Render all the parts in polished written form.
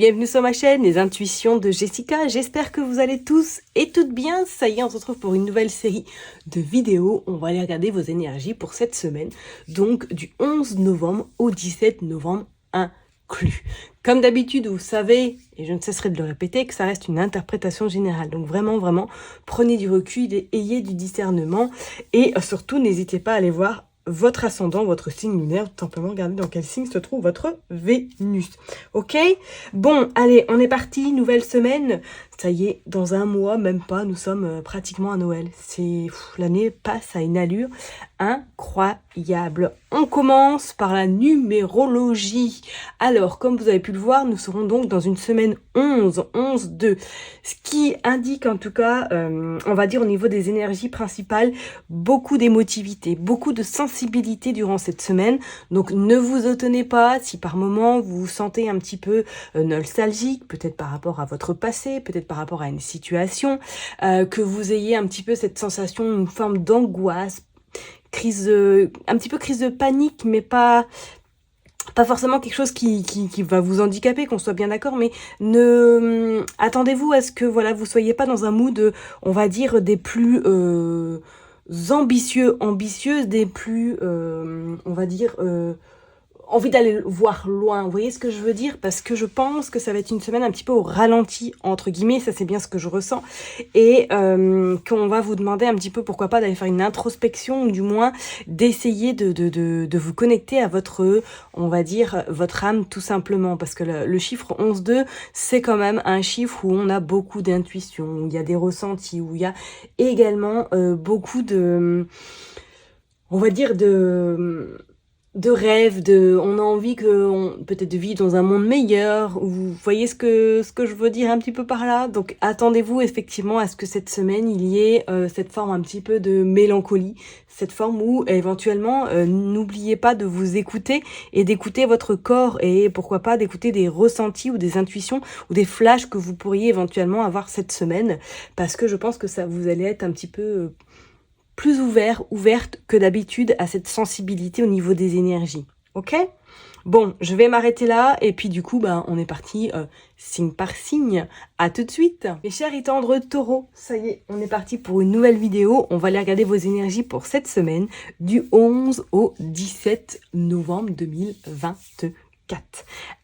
bienvenue sur ma chaîne, les intuitions de Jessica. J'espère que vous allez tous et toutes bien. Ça y est, on se retrouve pour une nouvelle série de vidéos. On va aller regarder vos énergies pour cette semaine, donc du 11 novembre au 17 novembre inclus. Comme d'habitude, vous savez, et je ne cesserai de le répéter, que ça reste une interprétation générale. Donc vraiment, prenez du recul, ayez du discernement et surtout, n'hésitez pas à aller voir votre ascendant, votre signe lunaire, tout simplement regardez dans quel signe se trouve votre Vénus. Ok? Bon, allez, on est parti, nouvelle semaine. Ça y est, dans un mois, même pas, nous sommes pratiquement à Noël. L'année passe à une allure incroyable. On commence par la numérologie. Alors, comme vous avez pu le voir, nous serons donc dans une semaine 11-2. Ce qui indique en tout cas, on va dire au niveau des énergies principales, beaucoup d'émotivité, beaucoup de sensibilité durant cette semaine. Donc, ne vous étonnez pas si par moment vous vous sentez un petit peu nostalgique, peut-être par rapport à votre passé, peut-être par rapport à une situation, que vous ayez un petit peu cette sensation, une forme d'angoisse, un petit peu crise de panique, mais pas forcément quelque chose qui va vous handicaper, qu'on soit bien d'accord, mais attendez-vous à ce que voilà, vous soyez pas dans un mood, on va dire, des plus ambitieuses, des plus, on va dire, envie d'aller voir loin, vous voyez ce que je veux dire? Parce que je pense que ça va être une semaine un petit peu au ralenti, entre guillemets, ça c'est bien ce que je ressens, et qu'on va vous demander un petit peu, pourquoi pas, d'aller faire une introspection, ou du moins d'essayer de vous connecter à votre, on va dire, votre âme, tout simplement, parce que le chiffre 11-2, c'est quand même un chiffre où on a beaucoup d'intuition, où il y a des ressentis, où il y a également beaucoup de, on va dire, de rêve, on a envie peut-être de vivre dans un monde meilleur, ou vous voyez ce que je veux dire un petit peu par là. Donc attendez-vous effectivement à ce que cette semaine il y ait cette forme un petit peu de mélancolie, cette forme où éventuellement n'oubliez pas de vous écouter et d'écouter votre corps, et pourquoi pas d'écouter des ressentis ou des intuitions ou des flashs que vous pourriez éventuellement avoir cette semaine, parce que je pense que ça vous allez être un petit peu plus ouverte que d'habitude à cette sensibilité au niveau des énergies. Ok? Bon, je vais m'arrêter là, et puis du coup, on est parti signe par signe. À tout de suite. Mes chers et tendres taureaux, ça y est, on est parti pour une nouvelle vidéo. On va aller regarder vos énergies pour cette semaine, du 11 au 17 novembre 2024.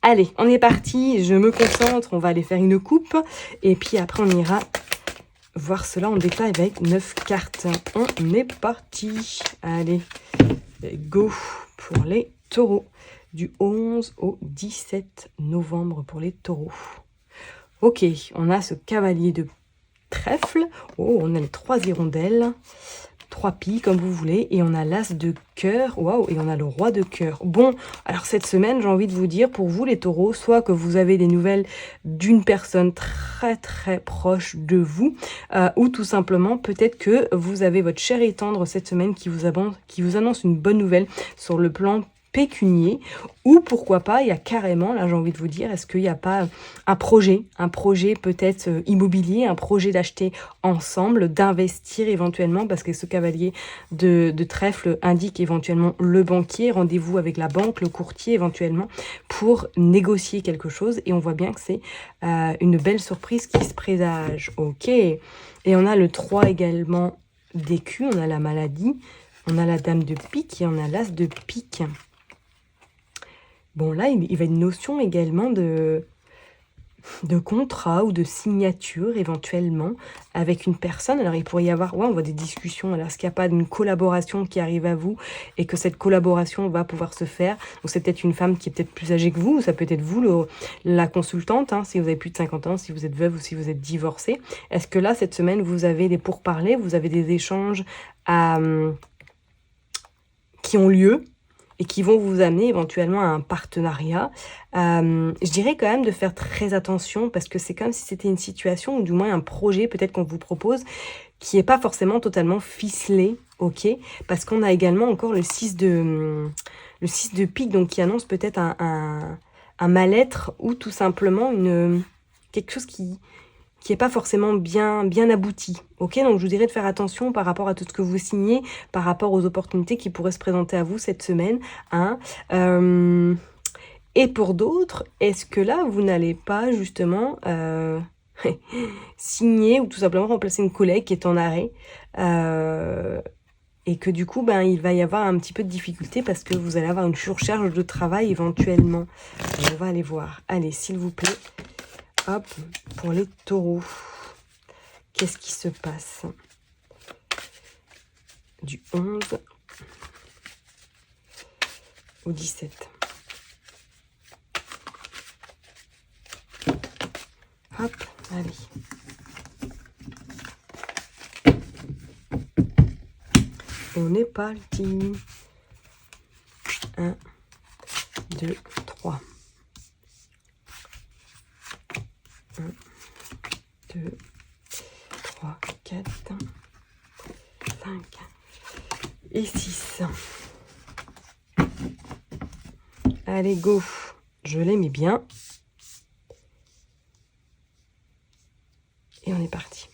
Allez, on est parti, je me concentre, on va aller faire une coupe, et puis après on ira voir cela en détail avec 9 cartes. On est parti. Allez, go pour les taureaux. Du 11 au 17 novembre pour les taureaux. Ok, on a ce cavalier de trèfle. Oh, on a les 3 hirondelles. 3 pies, comme vous voulez, et on a l'as de cœur, waouh, et on a le roi de cœur. Bon, alors cette semaine, j'ai envie de vous dire, pour vous les taureaux, soit que vous avez des nouvelles d'une personne très proche de vous, ou tout simplement, peut-être que vous avez votre cher et tendre cette semaine qui vous annonce une bonne nouvelle sur le plan pécunier, ou pourquoi pas, il y a carrément, là j'ai envie de vous dire, est-ce qu'il n'y a pas un projet peut-être immobilier, un projet d'acheter ensemble, d'investir éventuellement, parce que ce cavalier de trèfle indique éventuellement le banquier, rendez-vous avec la banque, le courtier éventuellement, pour négocier quelque chose, et on voit bien que c'est une belle surprise qui se présage. Ok, et on a le 3 également d'écus, on a la maladie, on a la dame de pique et on a l'as de pique. Bon, là, il y a une notion également de contrat ou de signature éventuellement avec une personne. Alors, il pourrait y avoir, on voit des discussions. Alors, est-ce qu'il n'y a pas d'une collaboration qui arrive à vous et que cette collaboration va pouvoir se faire? Donc, c'est peut-être une femme qui est peut-être plus âgée que vous, ou ça peut être vous, la consultante, si vous avez plus de 50 ans, si vous êtes veuve ou si vous êtes divorcé. Est-ce que là, cette semaine, vous avez des pourparlers, vous avez des échanges qui ont lieu et qui vont vous amener éventuellement à un partenariat. Je dirais quand même de faire très attention, parce que c'est comme si c'était une situation, ou du moins un projet peut-être qu'on vous propose, qui n'est pas forcément totalement ficelé, ok? Parce qu'on a également encore le 6 de pique, donc qui annonce peut-être un mal-être, ou tout simplement quelque chose qui n'est pas forcément bien abouti. Ok, donc je vous dirais de faire attention par rapport à tout ce que vous signez, par rapport aux opportunités qui pourraient se présenter à vous cette semaine. Et pour d'autres, est-ce que là, vous n'allez pas justement signer ou tout simplement remplacer une collègue qui est en arrêt et que du coup, ben, il va y avoir un petit peu de difficulté parce que vous allez avoir une surcharge de travail éventuellement. On va aller voir. Allez, s'il vous plaît. Hop, pour les taureaux. Qu'est-ce qui se passe? Du 11 au 17. Hop, allez. On est parti. 1, 2, 3. 1, 2, 3, 4, 5 et 6. Allez, go. Je les mets bien. Et on est parti.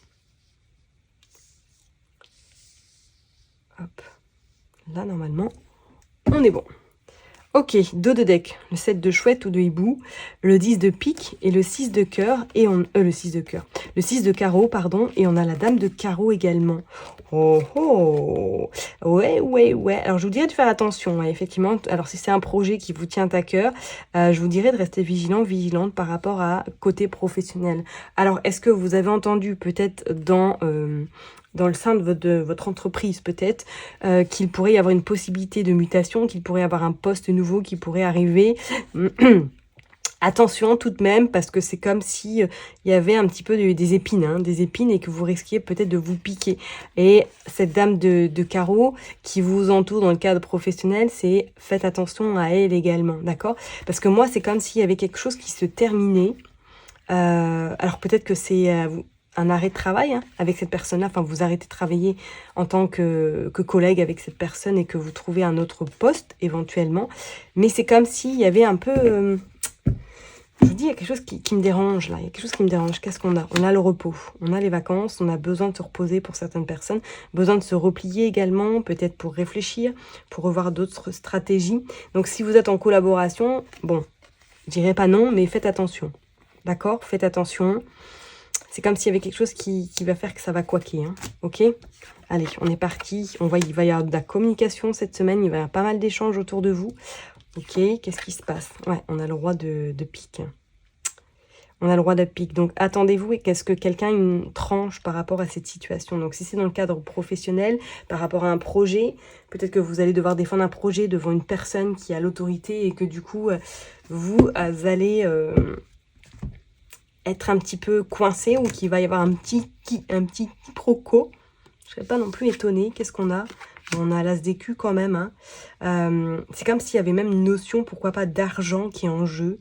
Hop. Là, normalement, on est bon. Ok, dos de deck, le 7 de chouette ou de hibou, le 10 de pique et le 6 de cœur, et on... le 6 de cœur, le 6 de carreau, pardon, et on a la dame de carreau également. Oh oh, ouais, alors je vous dirais de faire attention, ouais, effectivement, alors si c'est un projet qui vous tient à cœur, je vous dirais de rester vigilante par rapport à côté professionnel. Alors, est-ce que vous avez entendu peut-être dans le sein de votre entreprise peut-être, qu'il pourrait y avoir une possibilité de mutation, qu'il pourrait y avoir un poste nouveau qui pourrait arriver. Attention tout de même, parce que c'est comme si il y avait un petit peu des épines, hein, et que vous risquiez peut-être de vous piquer. Et cette dame de carreau qui vous entoure dans le cadre professionnel, c'est faites attention à elle également, d'accord? Parce que moi, c'est comme s'il y avait quelque chose qui se terminait. Alors peut-être que c'est un arrêt de travail hein, avec cette personne-là, enfin vous arrêtez de travailler en tant que collègue avec cette personne et que vous trouvez un autre poste éventuellement, mais c'est comme s'il y avait un peu, je vous dis, il y a quelque chose qui me dérange là, il y a quelque chose qui me dérange. Qu'est-ce qu'on a? On a le repos, on a les vacances, on a besoin de se reposer pour certaines personnes, besoin de se replier également, peut-être pour réfléchir, pour revoir d'autres stratégies. Donc si vous êtes en collaboration, bon, je dirais pas non, mais faites attention, d'accord? Faites attention. C'est comme s'il y avait quelque chose qui va faire que ça va couaquer, hein. Ok? Allez, on est parti. Il va y avoir de la communication cette semaine. Il va y avoir pas mal d'échanges autour de vous. Ok, qu'est-ce qui se passe? Ouais, on a le roi de pique. On a le roi de pique. Donc, attendez-vous. Et qu'est-ce que quelqu'un une tranche par rapport à cette situation? Donc, si c'est dans le cadre professionnel, par rapport à un projet, peut-être que vous allez devoir défendre un projet devant une personne qui a l'autorité et que du coup, vous allez... être un petit peu coincé ou qu'il va y avoir un petit quiproquo. Je ne serais pas non plus étonnée. Qu'est-ce qu'on a? On a l'as d'écu quand même. Hein. C'est comme s'il y avait même une notion, pourquoi pas, d'argent qui est en jeu.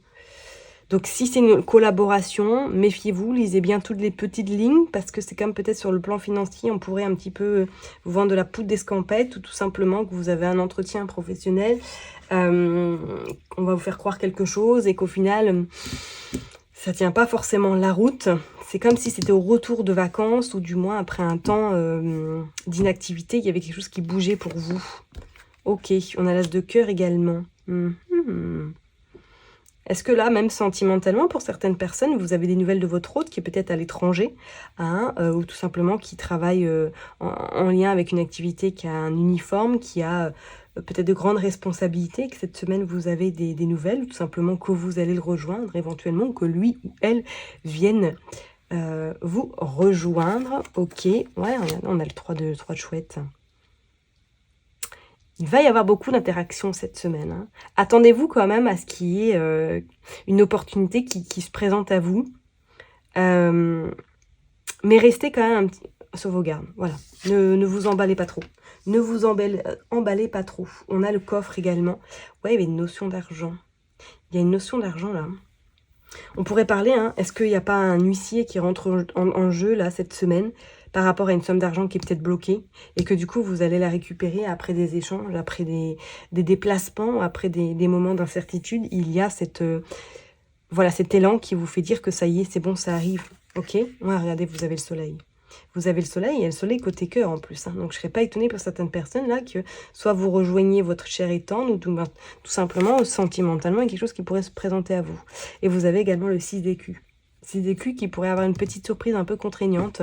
Donc si c'est une collaboration, méfiez-vous, lisez bien toutes les petites lignes, parce que c'est comme peut-être sur le plan financier, on pourrait un petit peu vous vendre de la poudre d'escampette, ou tout simplement que vous avez un entretien professionnel, on va vous faire croire quelque chose, et qu'au final... ça tient pas forcément la route. C'est comme si c'était au retour de vacances ou du moins après un temps d'inactivité, il y avait quelque chose qui bougeait pour vous. Ok, on a l'as de cœur également. Est-ce que là, même sentimentalement, pour certaines personnes, vous avez des nouvelles de votre hôte qui est peut-être à l'étranger, hein, ou tout simplement qui travaille en lien avec une activité qui a un uniforme, qui a... peut-être de grandes responsabilités, que cette semaine vous avez des nouvelles, ou tout simplement que vous allez le rejoindre éventuellement, ou que lui ou elle vienne vous rejoindre. Ok, ouais, on a le 3 de chouette. Il va y avoir beaucoup d'interactions cette semaine. Hein. Attendez-vous quand même à ce qu'il y ait une opportunité qui se présente à vous. Mais restez quand même un petit... sauvegarde, voilà. Ne vous emballez pas trop. Ne vous emballez pas trop. On a le coffre également. Ouais, il y avait une notion d'argent. Il y a une notion d'argent là. On pourrait parler, hein, est-ce qu'il n'y a pas un huissier qui rentre en jeu là cette semaine par rapport à une somme d'argent qui est peut-être bloquée et que du coup vous allez la récupérer après des échanges, après des déplacements, après des moments d'incertitude. Il y a voilà, cet élan qui vous fait dire que ça y est, c'est bon, ça arrive. Ok? Ouais, regardez, vous avez le soleil. Vous avez le soleil, et le soleil côté cœur en plus. Hein. Donc, je ne serais pas étonnée pour certaines personnes là que soit vous rejoignez votre cher et tendre, ou tout simplement, sentimentalement, il y a quelque chose qui pourrait se présenter à vous. Et vous avez également le 6 d'écus. 6 d'écus qui pourrait avoir une petite surprise un peu contraignante.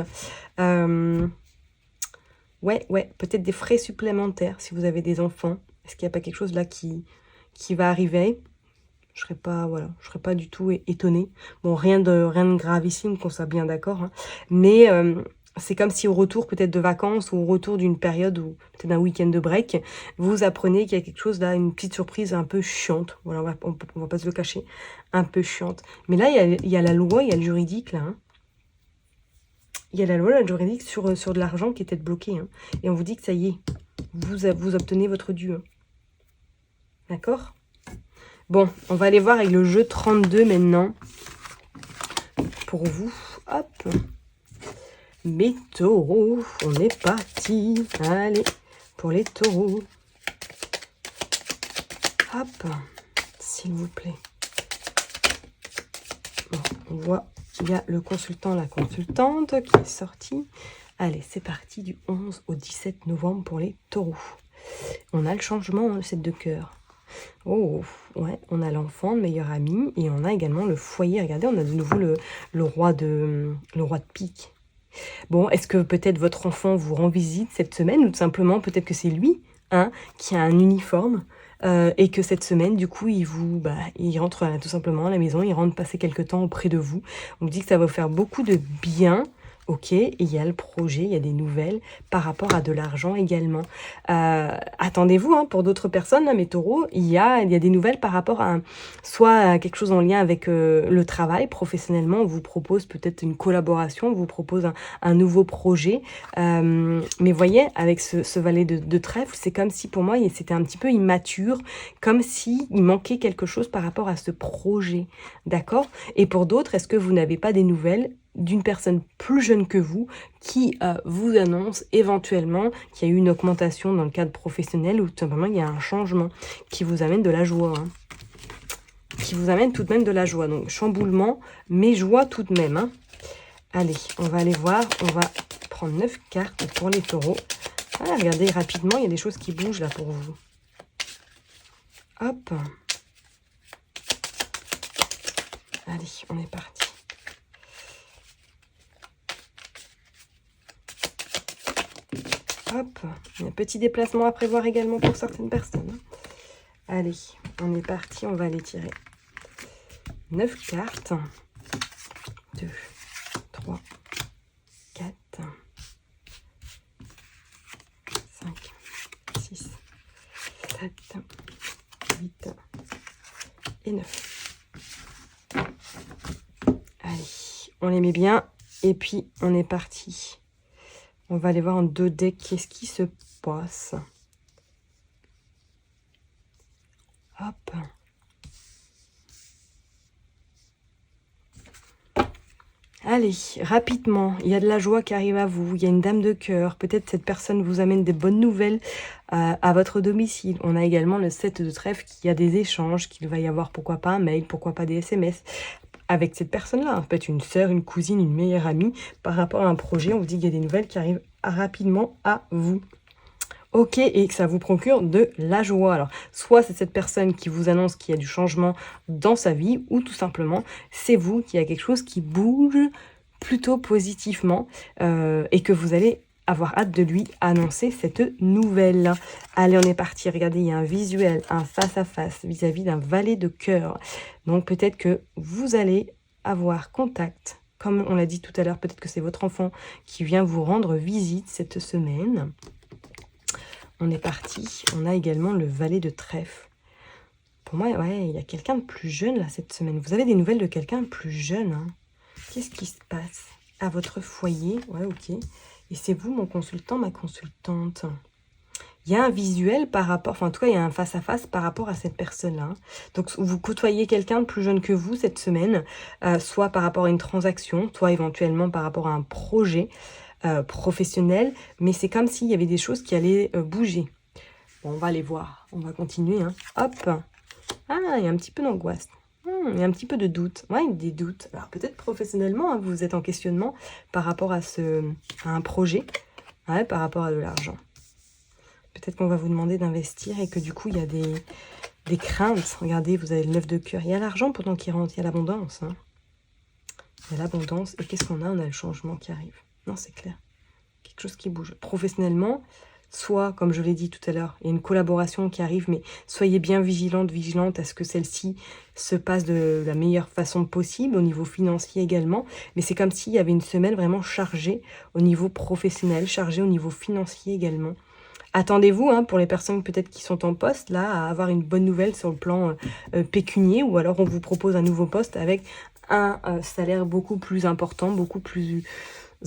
Ouais, peut-être des frais supplémentaires si vous avez des enfants. Est-ce qu'il n'y a pas quelque chose là qui va arriver? Je serais pas du tout étonnée. Bon, rien de gravissime, qu'on soit bien d'accord. Hein. Mais c'est comme si au retour peut-être de vacances ou au retour d'une période ou peut-être d'un week-end de break, vous apprenez qu'il y a quelque chose là, une petite surprise un peu chiante. Voilà, on va pas se le cacher, un peu chiante. Mais là, il y a la loi, il y a le juridique là. Hein. Il y a la loi, la juridique sur de l'argent qui était bloqué. Hein. Et on vous dit que ça y est, vous obtenez votre dû. Hein. D'accord ? Bon, on va aller voir avec le jeu 32 maintenant. Pour vous, hop. Mes taureaux, on est parti. Allez, pour les taureaux. Hop, s'il vous plaît. Bon, on voit qu'il y a le consultant, la consultante qui est sortie. Allez, c'est parti du 11 au 17 novembre pour les taureaux. On a le changement, le 7 de cœur. Oh, ouais, on a l'enfant, le meilleur ami, et on a également le foyer. Regardez, on a de nouveau le roi de pique. Bon, est-ce que peut-être votre enfant vous rend visite cette semaine, ou tout simplement peut-être que c'est lui, hein, qui a un uniforme, et que cette semaine, du coup, il rentre tout simplement à la maison, il rentre passer quelques temps auprès de vous. On vous dit que ça va vous faire beaucoup de bien. Ok, et il y a le projet, il y a des nouvelles par rapport à de l'argent également. Attendez-vous, hein, pour d'autres personnes, là, mes taureaux, il y a des nouvelles par rapport à soit quelque chose en lien avec le travail. Professionnellement, on vous propose peut-être une collaboration, on vous propose un nouveau projet. Mais voyez, avec ce valet de trèfle, c'est comme si pour moi, c'était un petit peu immature, comme s'il manquait quelque chose par rapport à ce projet. D'accord ? Et pour d'autres, est-ce que vous n'avez pas des nouvelles d'une personne plus jeune que vous qui vous annonce éventuellement qu'il y a eu une augmentation dans le cadre professionnel, ou tout simplement il y a un changement qui vous amène de la joie, hein. Qui vous amène tout de même de la joie. Donc chamboulement, mais joie tout de même. Hein. Allez, on va aller voir, on va prendre 9 cartes pour les taureaux. Voilà, regardez rapidement, il y a des choses qui bougent là pour vous. Hop. Allez, on est parti. Hop, il y a un petit déplacement à prévoir également pour certaines personnes. Allez, on est parti, on va aller tirer 9 cartes. 2, 3, 4, 5, 6, 7, 8 et 9. Allez, on les met bien et puis on est parti. On va aller voir en 2 decks qu'est-ce qui se passe. Hop. Allez, rapidement, il y a de la joie qui arrive à vous, il y a une dame de cœur, peut-être cette personne vous amène des bonnes nouvelles à votre domicile. On a également le 7 de trèfle qui a des échanges, qu'il va y avoir pourquoi pas un mail, pourquoi pas des SMS. Avec cette personne-là, peut-être une sœur, une cousine, une meilleure amie, par rapport à un projet, on vous dit qu'il y a des nouvelles qui arrivent rapidement à vous. Ok, et que ça vous procure de la joie. Alors, soit c'est cette personne qui vous annonce qu'il y a du changement dans sa vie, ou tout simplement, c'est vous qui a quelque chose qui bouge plutôt positivement, et que vous allez avoir hâte de lui annoncer cette nouvelle. Allez, on est parti. Regardez, il y a un visuel, un face-à-face vis-à-vis d'un valet de cœur. Donc, peut-être que vous allez avoir contact. Comme on l'a dit tout à l'heure, peut-être que c'est votre enfant qui vient vous rendre visite cette semaine. On est parti. On a également le valet de trèfle. Pour moi, ouais, il y a quelqu'un de plus jeune là cette semaine. Vous avez des nouvelles de quelqu'un de plus jeune, hein. Qu'est-ce qui se passe à votre foyer? Ouais, ok. Et c'est vous, mon consultant, ma consultante. Il y a un visuel par rapport, enfin en tout cas, il y a un face-à-face par rapport à cette personne-là. Hein. Donc, vous côtoyez quelqu'un de plus jeune que vous cette semaine, soit par rapport à une transaction, soit éventuellement par rapport à un projet professionnel. Mais c'est comme s'il y avait des choses qui allaient bouger. Bon, on va aller voir. On va continuer. Hein. Hop. Ah, il y a un petit peu d'angoisse. Il y a un petit peu de doute. Ouais, des doutes. Alors peut-être professionnellement, hein, vous êtes en questionnement par rapport à un projet, ouais, par rapport à de l'argent. Peut-être qu'on va vous demander d'investir et que du coup, il y a des craintes. Regardez, vous avez le 9 de cœur. Il y a l'argent pendant qu'il rentre, il y a l'abondance. Hein. Il y a l'abondance. Et qu'est-ce qu'on a? On a le changement qui arrive. Non, c'est clair. Quelque chose qui bouge. Professionnellement, soit, comme je l'ai dit tout à l'heure, il y a une collaboration qui arrive, mais soyez bien vigilante à ce que celle-ci se passe de la meilleure façon possible, au niveau financier également. Mais c'est comme s'il y avait une semaine vraiment chargée au niveau professionnel, chargée au niveau financier également. Attendez-vous, hein, pour les personnes peut-être qui sont en poste, là, à avoir une bonne nouvelle sur le plan pécunier, ou alors on vous propose un nouveau poste avec un salaire beaucoup plus important, beaucoup plus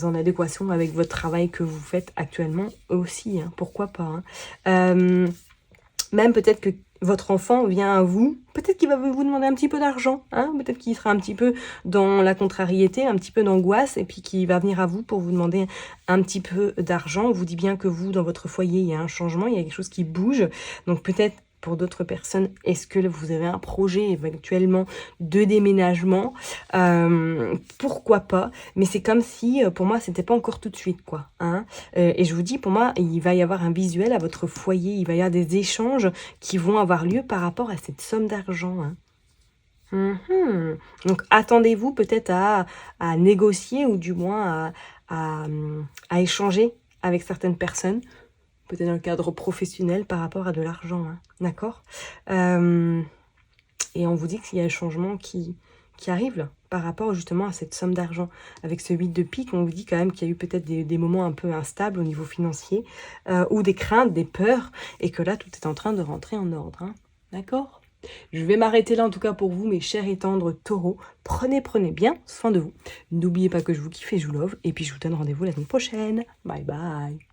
en adéquation avec votre travail que vous faites actuellement aussi, hein, pourquoi pas. Hein. Même peut-être que votre enfant vient à vous, peut-être qu'il va vous demander un petit peu d'argent, hein, peut-être qu'il sera un petit peu dans la contrariété, un petit peu d'angoisse, et puis qu'il va venir à vous pour vous demander un petit peu d'argent. On vous dit bien que vous, dans votre foyer, il y a un changement, il y a quelque chose qui bouge, donc peut-être pour d'autres personnes, est-ce que vous avez un projet éventuellement de déménagement? Pourquoi pas? Mais c'est comme si, pour moi, c'était pas encore tout de suite, quoi. Hein. Et je vous dis, pour moi, il va y avoir un visuel à votre foyer, il va y avoir des échanges qui vont avoir lieu par rapport à cette somme d'argent. Hein. Donc, attendez-vous peut-être à négocier ou du moins à échanger avec certaines personnes, peut-être dans le cadre professionnel par rapport à de l'argent, hein, d'accord? Et on vous dit qu'il y a un changement qui arrive là, par rapport justement à cette somme d'argent. Avec ce 8 de pique, on vous dit quand même qu'il y a eu peut-être des moments un peu instables au niveau financier, ou des craintes, des peurs, et que là, tout est en train de rentrer en ordre, hein, d'accord? Je vais m'arrêter là en tout cas pour vous, mes chers et tendres taureaux. Prenez bien soin de vous. N'oubliez pas que je vous kiffe et je vous love. Et puis je vous donne rendez-vous la semaine prochaine. Bye bye.